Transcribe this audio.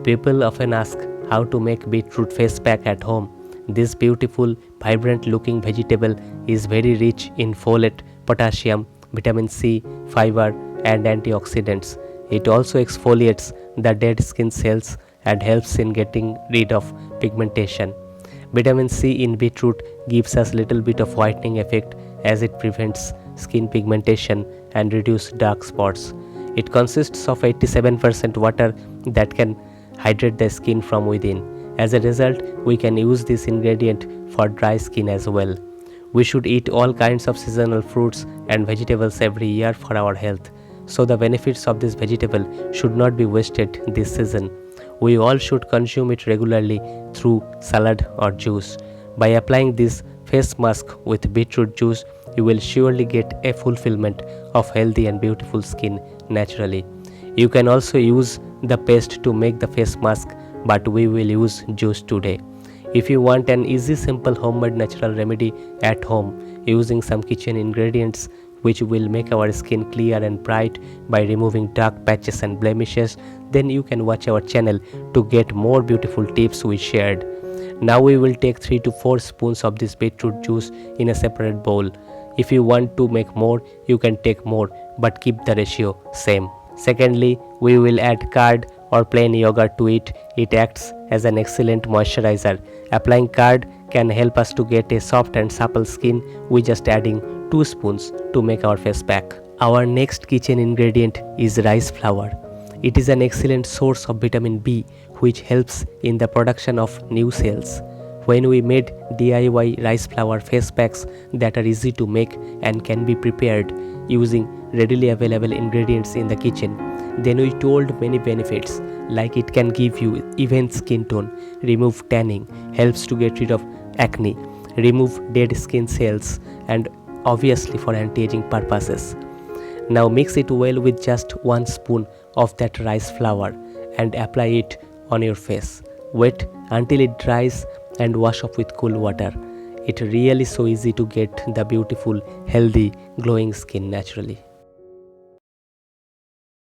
People often ask how to make beetroot face pack at home. This beautiful, vibrant looking vegetable is very rich in folate, potassium, vitamin C, fiber, and antioxidants. It also exfoliates the dead skin cells and helps in getting rid of pigmentation. Vitamin C in beetroot gives us little bit of whitening effect as it prevents skin pigmentation and reduce dark spots. It consists of 87% water that can hydrate the skin from within. As a result, we can use this ingredient for dry skin as well. We should eat all kinds of seasonal fruits and vegetables every year for our health. So the benefits of this vegetable should not be wasted this season. We all should consume it regularly through salad or juice. By applying this face mask with beetroot juice, you will surely get a fulfillment of healthy and beautiful skin naturally. You can also use the paste to make the face mask, but we will use juice today. If you want an easy, simple homemade natural remedy at home using some kitchen ingredients which will make our skin clear and bright by removing dark patches and blemishes, then you can watch our channel to get more beautiful tips we shared. Now we will take 3 to 4 spoons of this beetroot juice in a separate bowl. If you want to make more, you can take more, but keep the ratio same. Secondly, we will add curd or plain yogurt to it. It acts as an excellent moisturizer. Applying curd can help us to get a soft and supple skin with just adding 2 spoons to make our face pack. Our next kitchen ingredient is rice flour. It is an excellent source of vitamin B which helps in the production of new cells. When we made DIY rice flour face packs that are easy to make and can be prepared using readily available ingredients in the kitchen, then we told many benefits like it can give you even skin tone, remove tanning, helps to get rid of acne, remove dead skin cells, and obviously for anti-aging purposes. Now mix it well with just 1 spoon of that rice flour and apply it on your face. Wait until it dries and wash off with cool water. It really so easy to get the beautiful, healthy, glowing skin naturally.